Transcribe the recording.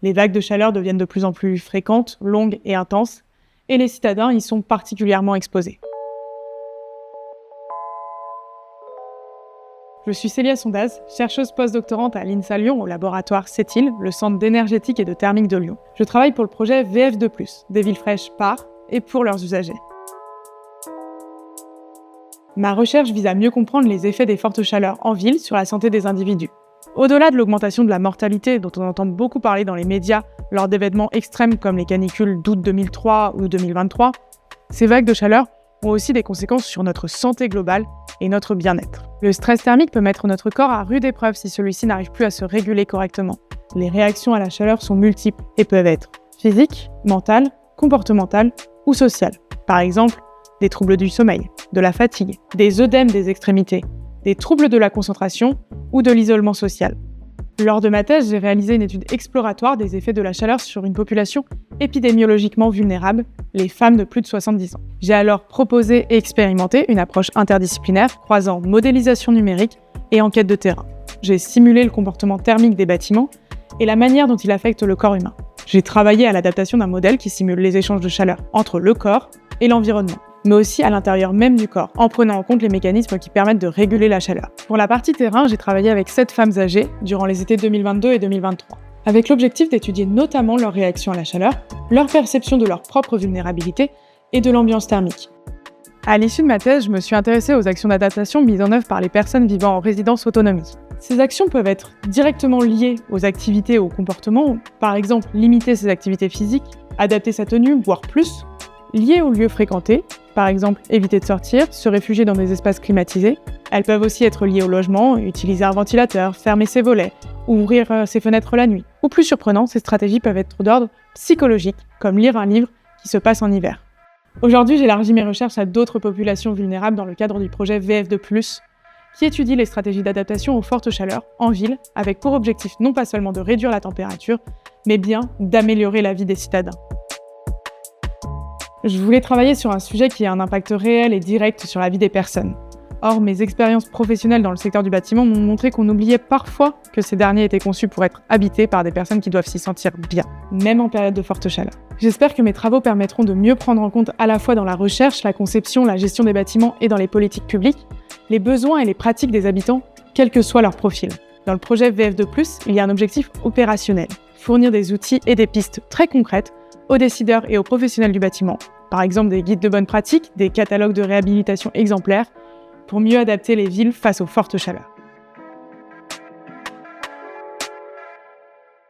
Les vagues de chaleur deviennent de plus en plus fréquentes, longues et intenses, et les citadins y sont particulièrement exposés. Je suis Célia Sondaz, chercheuse postdoctorante à l'INSA Lyon au laboratoire CETIL, le centre d'énergétique et de thermique de Lyon. Je travaille pour le projet VF2+, des villes fraîches par et pour leurs usagers. Ma recherche vise à mieux comprendre les effets des fortes chaleurs en ville sur la santé des individus. Au-delà de l'augmentation de la mortalité dont on entend beaucoup parler dans les médias lors d'événements extrêmes comme les canicules d'août 2003 ou 2023, ces vagues de chaleur ont aussi des conséquences sur notre santé globale et notre bien-être. Le stress thermique peut mettre notre corps à rude épreuve si celui-ci n'arrive plus à se réguler correctement. Les réactions à la chaleur sont multiples et peuvent être physiques, mentales, comportementales ou sociales. Par exemple, des troubles du sommeil, de la fatigue, des œdèmes des extrémités, des troubles de la concentration ou de l'isolement social. Lors de ma thèse, j'ai réalisé une étude exploratoire des effets de la chaleur sur une population épidémiologiquement vulnérable, les femmes de plus de 70 ans. J'ai alors proposé et expérimenté une approche interdisciplinaire croisant modélisation numérique et enquête de terrain. J'ai simulé le comportement thermique des bâtiments et la manière dont il affecte le corps humain. J'ai travaillé à l'adaptation d'un modèle qui simule les échanges de chaleur entre le corps et l'environnement, mais aussi à l'intérieur même du corps, en prenant en compte les mécanismes qui permettent de réguler la chaleur. Pour la partie terrain, j'ai travaillé avec 7 femmes âgées durant les étés 2022 et 2023, avec l'objectif d'étudier notamment leur réaction à la chaleur, leur perception de leur propre vulnérabilité et de l'ambiance thermique. À l'issue de ma thèse, je me suis intéressée aux actions d'adaptation mises en œuvre par les personnes vivant en résidence autonomie. Ces actions peuvent être directement liées aux activités et aux comportements, par exemple limiter ses activités physiques, adapter sa tenue, voire plus, liées aux lieux fréquentés, par exemple éviter de sortir, se réfugier dans des espaces climatisés. Elles peuvent aussi être liées au logement, utiliser un ventilateur, fermer ses volets, ouvrir ses fenêtres la nuit. Ou plus surprenant, ces stratégies peuvent être d'ordre psychologique, comme lire un livre qui se passe en hiver. Aujourd'hui, j'élargis mes recherches à d'autres populations vulnérables dans le cadre du projet VF2+, qui étudie les stratégies d'adaptation aux fortes chaleurs en ville, avec pour objectif non pas seulement de réduire la température, mais bien d'améliorer la vie des citadins. Je voulais travailler sur un sujet qui a un impact réel et direct sur la vie des personnes. Or, mes expériences professionnelles dans le secteur du bâtiment m'ont montré qu'on oubliait parfois que ces derniers étaient conçus pour être habités par des personnes qui doivent s'y sentir bien, même en période de forte chaleur. J'espère que mes travaux permettront de mieux prendre en compte à la fois dans la recherche, la conception, la gestion des bâtiments et dans les politiques publiques, les besoins et les pratiques des habitants, quel que soit leur profil. Dans le projet VF2+, il y a un objectif opérationnel, fournir des outils et des pistes très concrètes aux décideurs et aux professionnels du bâtiment, par exemple des guides de bonnes pratiques, des catalogues de réhabilitation exemplaires, pour mieux adapter les villes face aux fortes chaleurs.